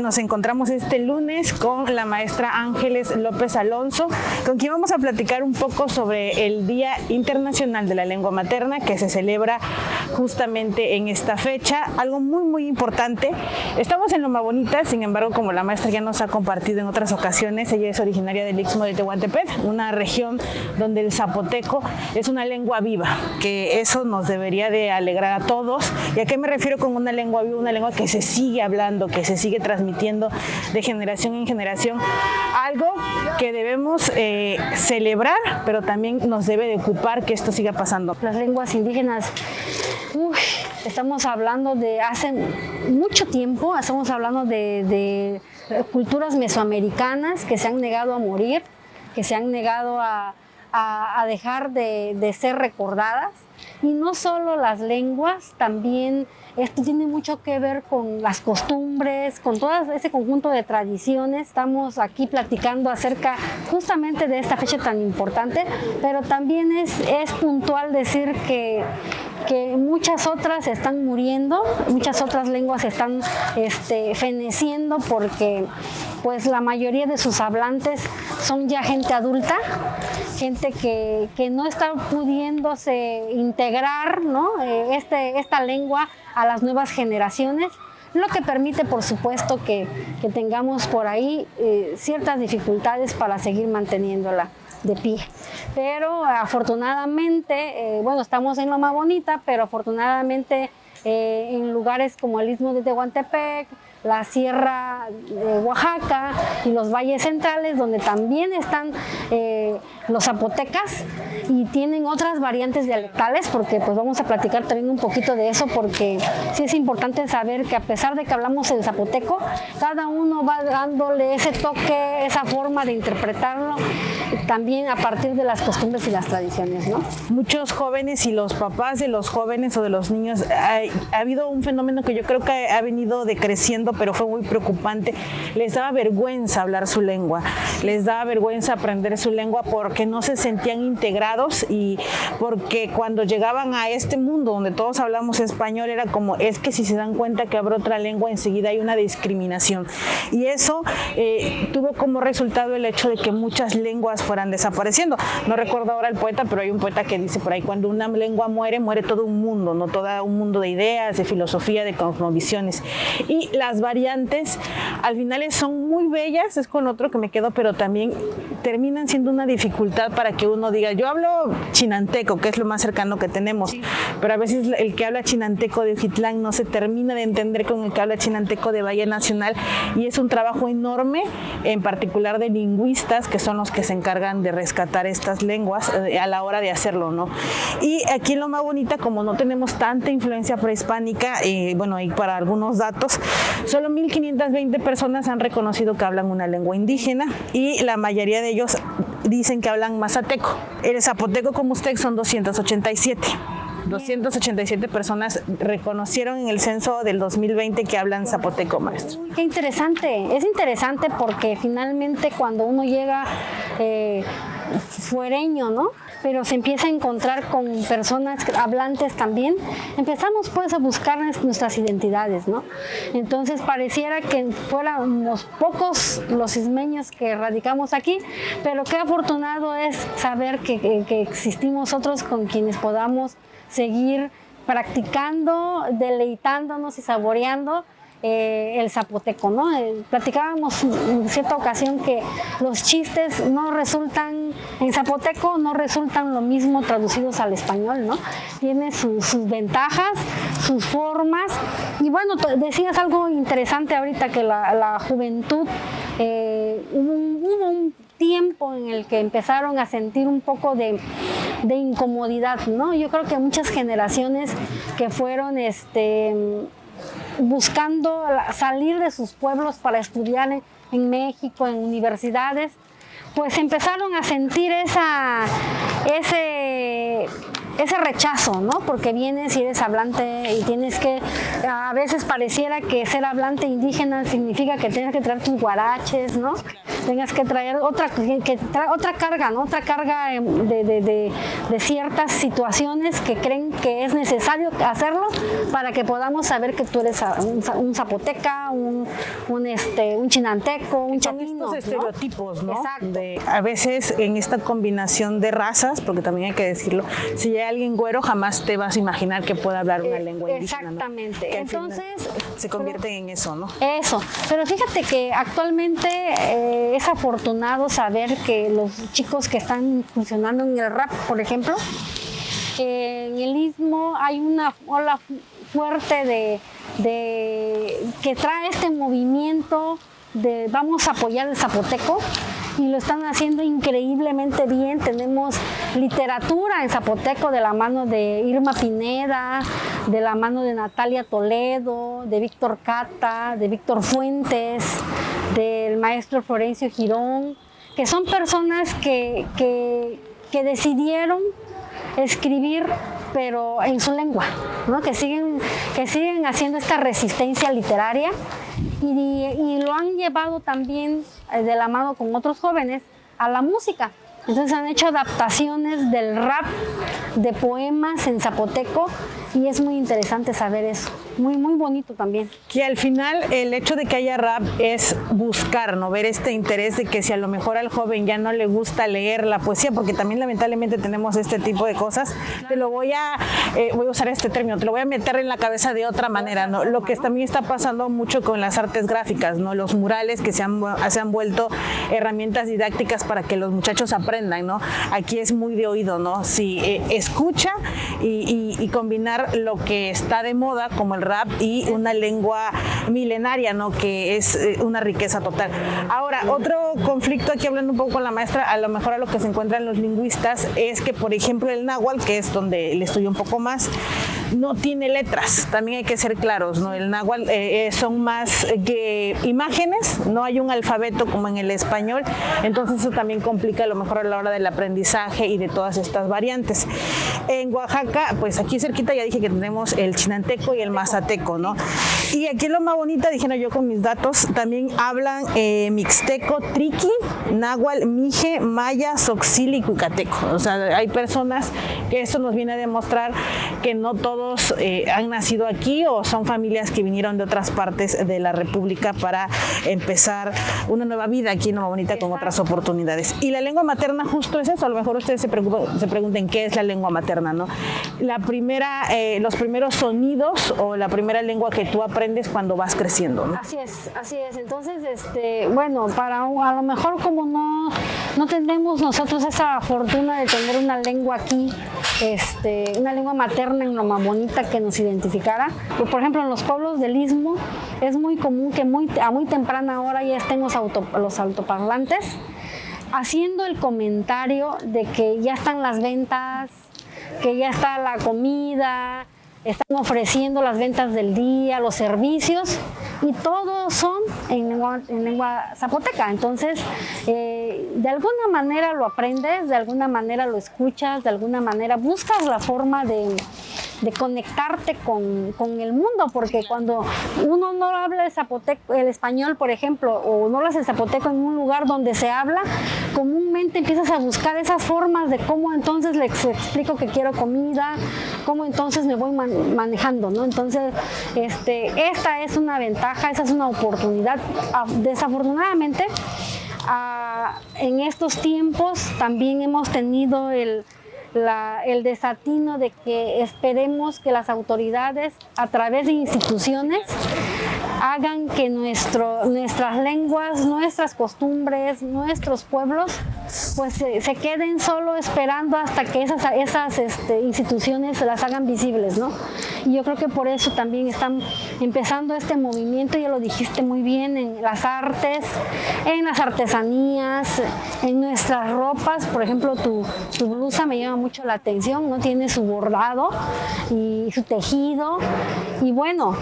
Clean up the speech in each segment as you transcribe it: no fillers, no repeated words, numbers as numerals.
nos encontramos este lunes con la maestra Ángeles López Alonso, con quien vamos a platicar un poco sobre el Día Internacional de la Lengua Materna, que se celebra justamente en esta fecha, algo muy importante. Estamos en Loma Bonita, sin embargo, como la maestra ya nos ha compartido en otras ocasiones, ella es originaria del Istmo de Tehuantepec, una región donde el zapoteco es una lengua viva, que eso nos debería de alegrar a todos. ¿Y a qué me refiero con una lengua viva? Una lengua que se sigue hablando, que se sigue transmitiendo de generación en generación, algo que debemos celebrar, pero también nos debe de ocupar que esto siga pasando. Las lenguas indígenas, estamos hablando de hace mucho tiempo, estamos hablando de culturas mesoamericanas que se han negado a morir, que se han negado a dejar de ser recordadas. Y no solo las lenguas, también esto tiene mucho que ver con las costumbres, con todo ese conjunto de tradiciones. Estamos aquí platicando acerca justamente de esta fecha tan importante, pero también es puntual decir que muchas otras están muriendo, muchas otras lenguas están feneciendo porque pues la mayoría de sus hablantes son ya gente adulta, gente que no está pudiéndose integrar, ¿no? esta lengua a las nuevas generaciones, lo que permite, por supuesto, que tengamos por ahí ciertas dificultades para seguir manteniéndola de pie. Pero afortunadamente, estamos en Loma Bonita, pero afortunadamente en lugares como el Istmo de Tehuantepec, la Sierra de Oaxaca y los valles centrales, donde también están los zapotecas y tienen otras variantes dialectales, porque pues vamos a platicar también un poquito de eso, porque sí es importante saber que a pesar de que hablamos el zapoteco, cada uno va dándole ese toque, esa forma de interpretarlo, también a partir de las costumbres y las tradiciones, ¿no? Muchos jóvenes y los papás de los jóvenes o de los niños, ha habido un fenómeno que yo creo que ha venido decreciendo, pero fue muy preocupante. Les daba vergüenza hablar su lengua, les daba vergüenza aprender su lengua porque no se sentían integrados y porque cuando llegaban a este mundo donde todos hablamos español era como, es que si se dan cuenta que habrá otra lengua enseguida hay una discriminación. Y eso tuvo como resultado el hecho de que muchas lenguas fueran desapareciendo. No recuerdo ahora el poeta, pero hay un poeta que dice por ahí, cuando una lengua muere, muere todo un mundo, no todo un mundo de ideas, de filosofía, de cosmovisiones. Y las variantes al final son muy bellas, es con otro que me quedo, pero también terminan siendo una dificultad para que uno diga, yo hablo chinanteco, que es lo más cercano que tenemos, pero a veces el que habla chinanteco de Ujitlán no se termina de entender con el que habla chinanteco de Valle Nacional, y es un trabajo enorme, en particular de lingüistas, que son los que se encargan de rescatar estas lenguas a la hora de hacerlo, ¿no? Y aquí en Loma Bonita, como no tenemos tanta influencia prehispánica, y para algunos datos, solo 1,520 personas han reconocido que hablan una lengua indígena y la mayoría de ellos dicen que hablan mazateco. El zapoteco, como usted, son 287. 287 personas reconocieron en el censo del 2020 que hablan zapoteco, maestro. Qué interesante. Es interesante porque finalmente cuando uno llega fuereño, ¿no? Pero se empieza a encontrar con personas hablantes también, empezamos pues a buscar nuestras identidades, ¿no? Entonces pareciera que fuéramos pocos los ismeños que radicamos aquí, pero qué afortunado es saber que existimos otros con quienes podamos seguir practicando, deleitándonos y saboreando el zapoteco, ¿no? Platicábamos en cierta ocasión que los chistes en zapoteco no resultan lo mismo traducidos al español, ¿no? Tiene sus ventajas, sus formas, y decías algo interesante ahorita, que la juventud, hubo un tiempo en el que empezaron a sentir un poco de incomodidad, ¿no? Yo creo que muchas generaciones que fueron buscando salir de sus pueblos para estudiar en México, en universidades, pues empezaron a sentir ese rechazo, ¿no? Porque vienes y eres hablante y tienes que, a veces pareciera que ser hablante indígena significa que tienes que traer tus guaraches, ¿no? tengas que traer otra carga, ¿no? Otra carga de ciertas situaciones que creen que es necesario hacerlo para que podamos saber que tú eres un zapoteca, un chinanteco, un chapino. Estos estereotipos, ¿no? Exacto. A veces en esta combinación de razas, porque también hay que decirlo, si hay alguien güero jamás te vas a imaginar que pueda hablar una lengua indígena. Exactamente. ¿No? Que entonces se convierten en eso, ¿no? Eso, pero fíjate que actualmente es afortunado saber que los chicos que están funcionando en el rap, por ejemplo, en el Istmo hay una ola fuerte que trae este movimiento de vamos a apoyar el zapoteco, y lo están haciendo increíblemente bien. Tenemos literatura en zapoteco de la mano de Irma Pineda, de la mano de Natalia Toledo, de Víctor Cata, de Víctor Fuentes, del maestro Florencio Girón, que son personas que decidieron escribir pero en su lengua, ¿no? que siguen haciendo esta resistencia literaria y lo han llevado también de la mano con otros jóvenes a la música. Entonces han hecho adaptaciones del rap, de poemas en zapoteco, y es muy interesante saber eso. Muy, muy bonito también. Que al final el hecho de que haya rap es buscar, ¿no? Ver este interés de que si a lo mejor al joven ya no le gusta leer la poesía, porque también lamentablemente tenemos este tipo de cosas, te lo voy a usar este término, te lo voy a meter en la cabeza de otra manera, ¿no? Lo que también está pasando mucho con las artes gráficas, ¿no? Los murales que se han vuelto herramientas didácticas para que los muchachos aprendan, ¿no? Aquí es muy de oído, ¿no? Si escucha y combinar lo que está de moda como el rap y una lengua milenaria, ¿no? Que es una riqueza total. Ahora, otro conflicto aquí, hablando un poco con la maestra, a lo mejor a lo que se encuentran los lingüistas, es que, por ejemplo, el náhuatl, que es donde le estudio un poco más, no tiene letras, también hay que ser claros, ¿no? El náhuatl son más que imágenes, no hay un alfabeto como en el español, entonces eso también complica a lo mejor a la hora del aprendizaje y de todas estas variantes. En Oaxaca, pues aquí cerquita ya dije que tenemos el chinanteco y el mazateco, ¿no? Y aquí lo más bonito, dije, no, yo con mis datos, también hablan mixteco, triqui, náhuatl, mije, maya, soxil y cuicateco. O sea, hay personas que esto nos viene a demostrar que no todos han nacido aquí o son familias que vinieron de otras partes de la República para empezar una nueva vida aquí en Loma Bonita con otras oportunidades. Y la lengua materna justo es eso, a lo mejor ustedes se pregunten qué es la lengua materna, ¿no? La primera, los primeros sonidos o la primera lengua que tú aprendes cuando vas creciendo, ¿no? Así es. Entonces, bueno, a lo mejor como no tenemos nosotros esa fortuna de tener una lengua aquí, una lengua materna en Loma Bonita que nos identificara. Por ejemplo, en los pueblos del Istmo es muy común que a muy temprana hora ya estén los altoparlantes haciendo el comentario de que ya están las ventas, que ya está la comida, están ofreciendo las ventas del día, los servicios, y todos son en lengua zapoteca. Entonces, de alguna manera lo aprendes, de alguna manera lo escuchas, de alguna manera buscas la forma de conectarte con el mundo, porque cuando uno no habla el español, por ejemplo, o no hablas el zapoteco en un lugar donde se habla, comúnmente empiezas a buscar esas formas de cómo entonces les explico que quiero comida, cómo entonces me voy manejando, ¿no? Entonces, esta es una ventaja, esa es una oportunidad. Desafortunadamente, en estos tiempos también hemos tenido el desatino de que esperemos que las autoridades, a través de instituciones, hagan que nuestras lenguas, nuestras costumbres, nuestros pueblos, pues se queden solo esperando hasta que esas instituciones las hagan visibles, ¿no? Y yo creo que por eso también están empezando este movimiento, ya lo dijiste muy bien, en las artes, en las artesanías, en nuestras ropas. Por ejemplo, tu blusa me llama mucho la atención, ¿no? Tiene su bordado y su tejido, y bueno,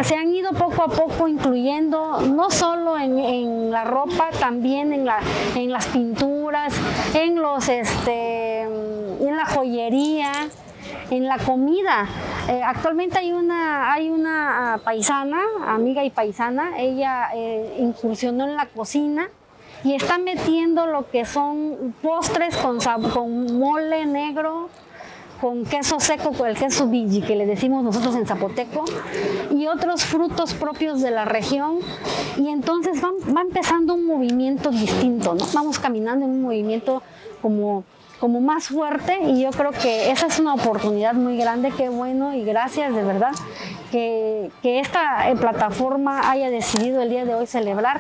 se han ido poco a poco incluyendo no solo en la ropa, también en las pinturas, en la joyería, en la comida. Actualmente hay una paisana, amiga y paisana, ella incursionó en la cocina y está metiendo lo que son postres con mole negro, con queso seco, con el queso Vigi, que le decimos nosotros en zapoteco, y otros frutos propios de la región. Y entonces va empezando un movimiento distinto, ¿no? Vamos caminando en un movimiento como más fuerte, y yo creo que esa es una oportunidad muy grande. Qué bueno y gracias de verdad que esta plataforma haya decidido el día de hoy celebrar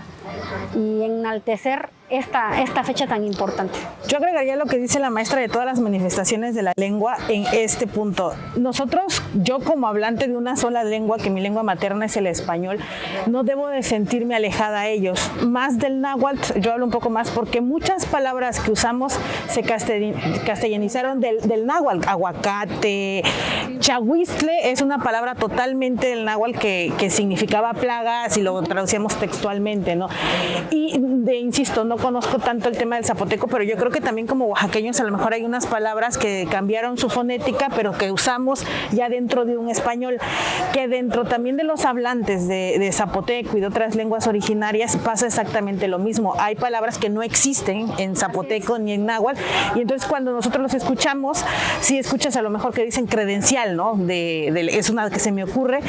y enaltecer esta fecha tan importante. Yo agregaría lo que dice la maestra de todas las manifestaciones de la lengua en este punto. Nosotros, yo como hablante de una sola lengua, que mi lengua materna es el español, no debo de sentirme alejada a ellos. Más del náhuatl, yo hablo un poco más porque muchas palabras que usamos se castellanizaron del náhuatl. Aguacate, chahuiztle es una palabra totalmente del náhuatl que significaba plagas y lo traducíamos textualmente, ¿no? Y insisto, no conozco tanto el tema del zapoteco, pero yo creo que también como oaxaqueños a lo mejor hay unas palabras que cambiaron su fonética, pero que usamos ya dentro de un español, que dentro también de los hablantes de zapoteco y de otras lenguas originarias pasa exactamente lo mismo. Hay palabras que no existen en zapoteco ni en náhuatl, y entonces cuando nosotros los escuchamos, sí escuchas a lo mejor que dicen credencial, ¿no? Es una que se me ocurre,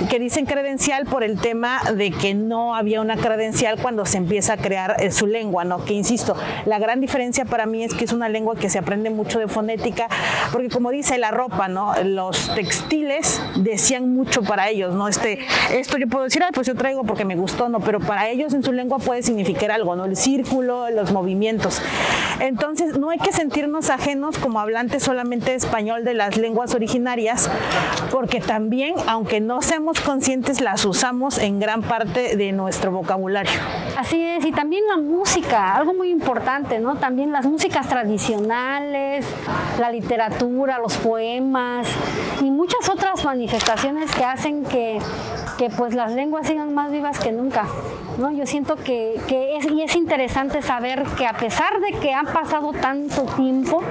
que dicen credencial por el tema de que no había una credencial cuando se empieza a crear su lengua, ¿no? Que insisto, la gran diferencia para mí es que es una lengua que se aprende mucho de fonética, porque como dice la ropa, ¿no? Los textiles decían mucho para ellos, ¿no? Esto yo puedo decir, pues yo traigo porque me gustó, ¿no? Pero para ellos en su lengua puede significar algo, ¿no? El círculo, los movimientos. Entonces no hay que sentirnos ajenos como hablantes solamente de español de las lenguas originarias, porque también, aunque no seamos conscientes, las usamos en gran parte de nuestro vocabulario. Así es, y también la música, algo muy importante, ¿no? También las músicas tradicionales, la literatura, los poemas y muchas otras manifestaciones que hacen que pues las lenguas sigan más vivas que nunca, ¿no? Yo siento que es interesante saber que a pesar de que han pasado tanto tiempo,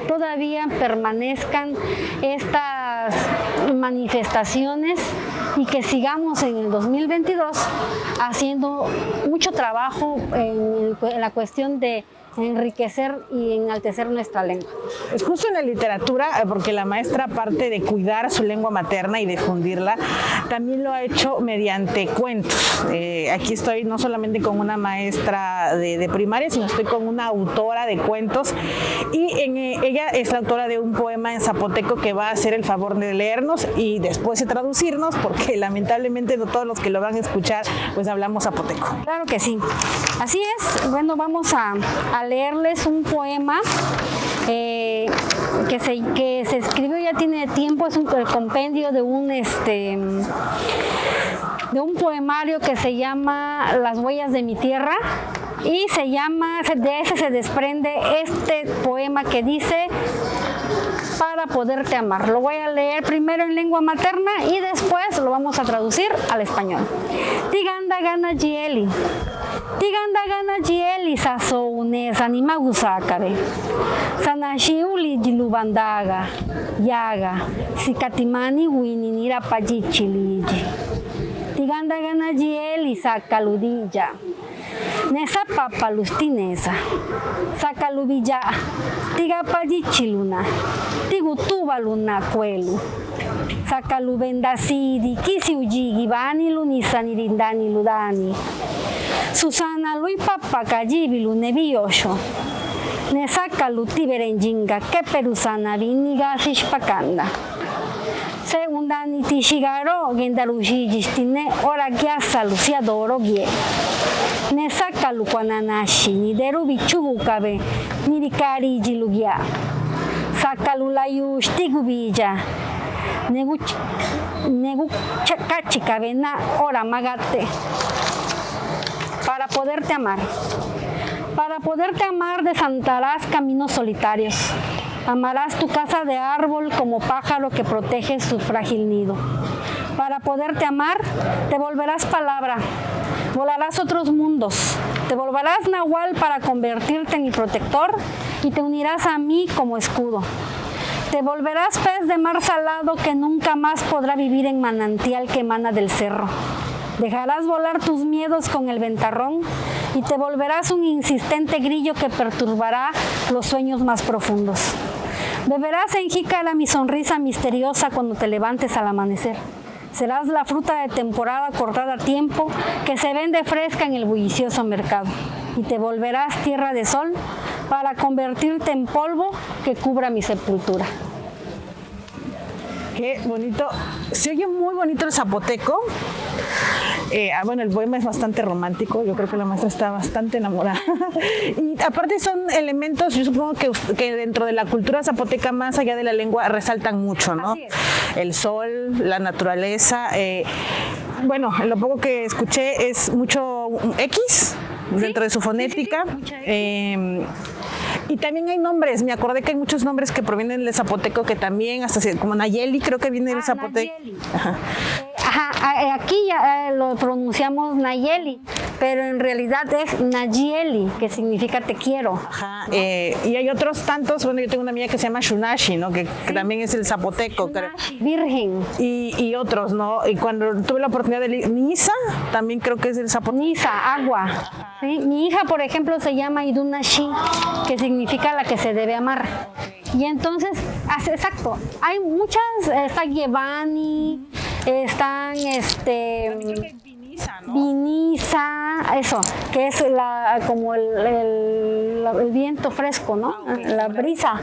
todavía permanezcan estas manifestaciones y que sigamos en el 2022 haciendo mucho trabajo en la cuestión de enriquecer y enaltecer nuestra lengua. Es justo en la literatura, porque la maestra, aparte de cuidar su lengua materna y difundirla, también lo ha hecho mediante cuentos. Aquí estoy no solamente con una maestra de primaria, sino estoy con una autora de cuentos, y ella es la autora de un poema en zapoteco que va a hacer el favor de leernos y después de traducirnos, porque lamentablemente no todos los que lo van a escuchar pues hablamos zapoteco. Claro que sí. Así es. Bueno, vamos a leerles un poema que se escribió, ya tiene tiempo, es el compendio de un poemario que se llama Las huellas de mi tierra, y de ese se desprende este poema que dice Para poderte amar. Lo voy a leer primero en lengua materna y después lo vamos a traducir al español. Tiganda gana gieli. Tiganda gana gieli saso unes animagusakare. Sanashiuli dilubandaga. Yaga. Sikatimani wininira pajichiliji. Tiganda gana gieli sakaludilla. Nesa papalustinesa. Sakalubilla. Tiga pajichiluna. Tigutuba luna cuelu. Sakalubendasidi. Kisi ujigi bani lunisani rindani ludani. Susana lui papa kajibi lunebiyosho. Nesaka luti berenjinga que perusana viniga sishpakanda. Segundani tishigaro gendarushi jistine ora gyasa luciadoro gie. Nesaka lukwananashi ni derubi chubukabe nirikari jilugia. Sakalulayu stigubija. Negu chakachikabena ora magate. Para poderte amar. Para poderte amar desandarás caminos solitarios. Amarás tu casa de árbol como pájaro que protege su frágil nido. Para poderte amar, te volverás palabra. Volarás otros mundos. Te volverás nahual para convertirte en mi protector y te unirás a mí como escudo. Te volverás pez de mar salado que nunca más podrá vivir en manantial que emana del cerro. Dejarás volar tus miedos con el ventarrón y te volverás un insistente grillo que perturbará los sueños más profundos. Beberás en jícara mi sonrisa misteriosa cuando te levantes al amanecer. Serás la fruta de temporada cortada a tiempo que se vende fresca en el bullicioso mercado. Y te volverás tierra de sol para convertirte en polvo que cubra mi sepultura. Qué bonito. Se oye muy bonito el zapoteco. Bueno, el poema es bastante romántico, yo creo que la maestra está bastante enamorada. Y aparte son elementos, yo supongo que dentro de la cultura zapoteca, más allá de la lengua, resaltan mucho, ¿no? Así es. El sol, la naturaleza. Bueno, lo poco que escuché es mucho X dentro de su fonética. Sí, mucha X. Y también hay nombres, me acordé que hay muchos nombres que provienen del zapoteco que también, como Nayeli, creo que viene del zapoteco. Nayeli. Aquí ya lo pronunciamos Nayeli, pero en realidad es Nayeli, que significa te quiero. Ajá, y hay otros tantos, bueno, yo tengo una amiga que se llama Shunashi, ¿no? Que también es el zapoteco, creo. Virgen. Y otros, ¿no? Y cuando tuve la oportunidad de leer Nisa, también creo que es el zapoteco. Nisa, agua. ¿Sí? Mi hija, por ejemplo, se llama Idunashi, que significa la que se debe amar. Y entonces, exacto, hay muchas, está Giovanni, están Vinisa, ¿no? Vinisa, eso, que es como el viento fresco, ¿no? Okay. La brisa.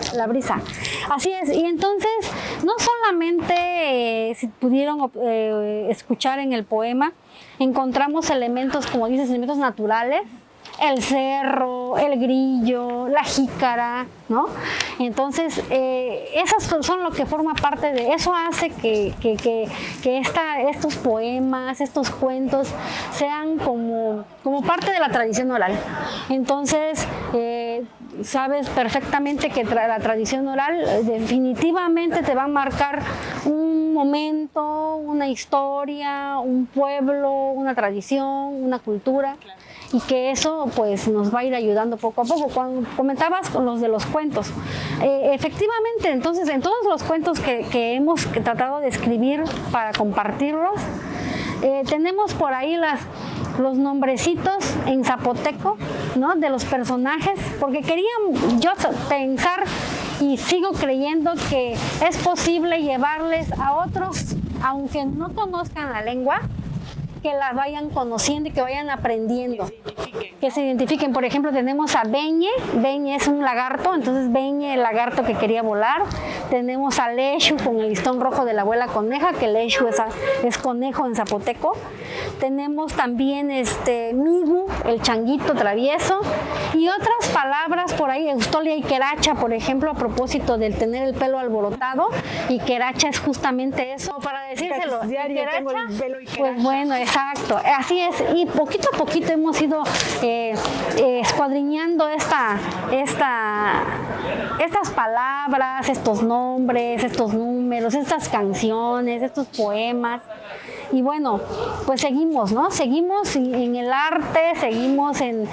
Así es, y entonces, no solamente si pudieron escuchar en el poema, encontramos elementos, como dices, elementos naturales, el cerro, el grillo, la jícara, ¿no? Entonces, esas son lo que forma parte de eso, hace que estos poemas, estos cuentos sean como parte de la tradición oral. Entonces, sabes perfectamente que la tradición oral definitivamente te va a marcar un momento, una historia, un pueblo, una tradición, una cultura. Y que eso pues nos va a ir ayudando poco a poco. Cuando comentabas con los de los cuentos, efectivamente, entonces en todos los cuentos que hemos tratado de escribir para compartirlos, tenemos por ahí los nombrecitos en zapoteco, ¿no? De los personajes, porque quería yo pensar y sigo creyendo que es posible llevarles a otros, aunque no conozcan la lengua, que la vayan conociendo y que vayan aprendiendo. Que se identifiquen. Por ejemplo, tenemos a Beñe. Beñe es un lagarto, entonces Beñe, el lagarto que quería volar. Tenemos a Leshu con el listón rojo de la abuela coneja, que Leshu es conejo en zapoteco. Tenemos también Migu, el changuito travieso. Y otras palabras por ahí, Eustolia y Queracha, por ejemplo, a propósito del tener el pelo alborotado. Y Queracha es justamente eso, para decírselo. Diario tengo el pelo y pues bueno, exacto, así es, y poquito a poquito hemos ido escuadriñando estas palabras, estos nombres, estos números, estas canciones, estos poemas. Y bueno, pues seguimos, ¿no? Seguimos en el arte, seguimos en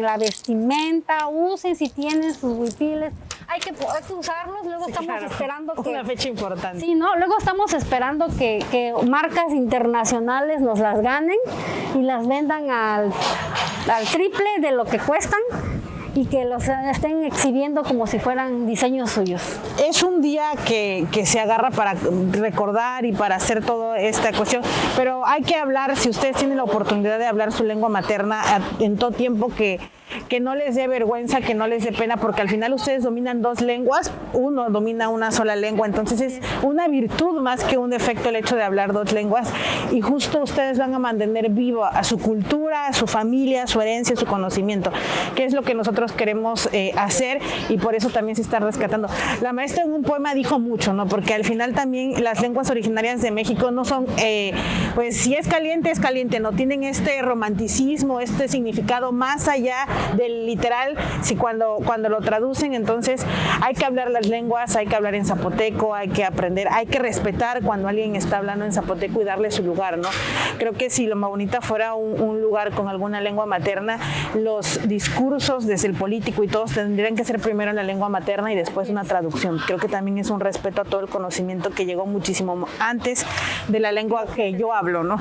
la vestimenta. Usen si tienen sus huipiles. Hay que usarlos, luego sí, estamos esperando que... Una fecha importante. Sí, ¿no? Luego estamos esperando que marcas internacionales nos las ganen y las vendan al triple de lo que cuestan y que los estén exhibiendo como si fueran diseños suyos. Es un día que se agarra para recordar y para hacer toda esta cuestión, pero hay que hablar, si ustedes tienen la oportunidad de hablar su lengua materna en todo tiempo, que no les dé vergüenza, que no les dé pena, porque al final ustedes dominan dos lenguas, uno domina una sola lengua, entonces es una virtud más que un defecto el hecho de hablar dos lenguas, y justo ustedes van a mantener vivo a su cultura, a su familia, a su herencia, a su conocimiento, que es lo que nosotros queremos hacer, y por eso también se está rescatando. La maestra en un poema dijo mucho, ¿no? Porque al final también las lenguas originarias de México no son, pues si es caliente, no tienen este romanticismo, este significado más allá del literal, si cuando lo traducen. Entonces hay que hablar las lenguas, hay que hablar en zapoteco, hay que aprender, hay que respetar cuando alguien está hablando en zapoteco y darle su lugar, ¿no? Creo que si Loma Bonita fuera un lugar con alguna lengua materna, los discursos desde el político y todos tendrían que ser primero en la lengua materna y después una traducción. Creo que también es un respeto a todo el conocimiento que llegó muchísimo antes de la lengua que yo hablo, ¿no?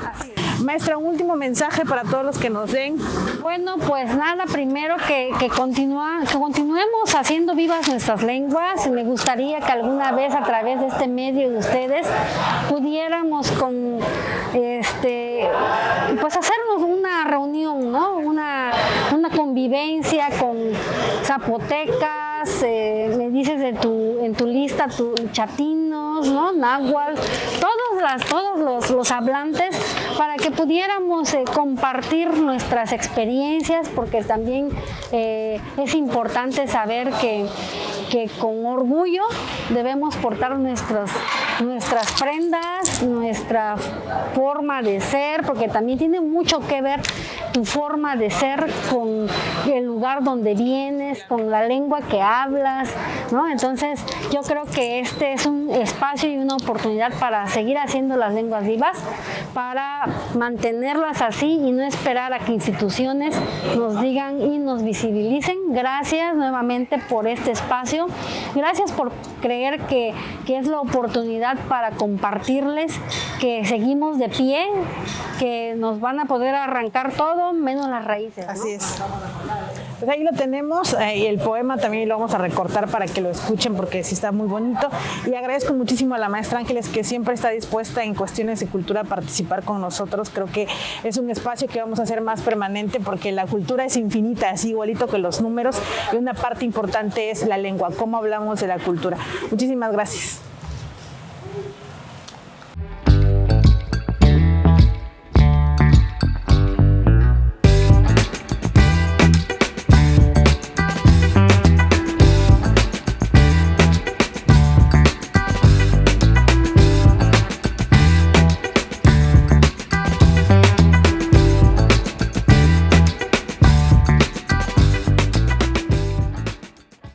Maestra, un último mensaje para todos los que nos ven Bueno, pues nada, primero que continuemos haciendo vivas nuestras lenguas. Me gustaría que alguna vez a través de este medio de ustedes pudiéramos pues hacernos una reunión, ¿no? Una convivencia con zapotecas, me dices en tu lista, chatinos, ¿no? Náhuatl, todos los hablantes, para que pudiéramos compartir nuestras experiencias, porque también es importante saber que con orgullo debemos portar nuestras prendas, nuestra forma de ser, porque también tiene mucho que ver tu forma de ser con el lugar donde vienes, con la lengua que hablas, ¿no? Entonces yo creo que este es un espacio y una oportunidad para seguir haciendo las lenguas vivas, para mantenerlas así y no esperar a que instituciones nos digan y nos visibilicen. Gracias nuevamente por este espacio, gracias por creer que es la oportunidad para compartirles que seguimos de pie, que nos van a poder arrancar todo menos las raíces, ¿no? Así es. Pues ahí lo tenemos, y el poema también lo vamos a recortar para que lo escuchen, porque sí está muy bonito. Y agradezco muchísimo a la maestra Ángeles, que siempre está dispuesta en cuestiones de cultura a participar con nosotros. Creo que es un espacio que vamos a hacer más permanente, porque la cultura es infinita, así igualito que los números, y una parte importante es la lengua, cómo hablamos de la cultura. Muchísimas gracias.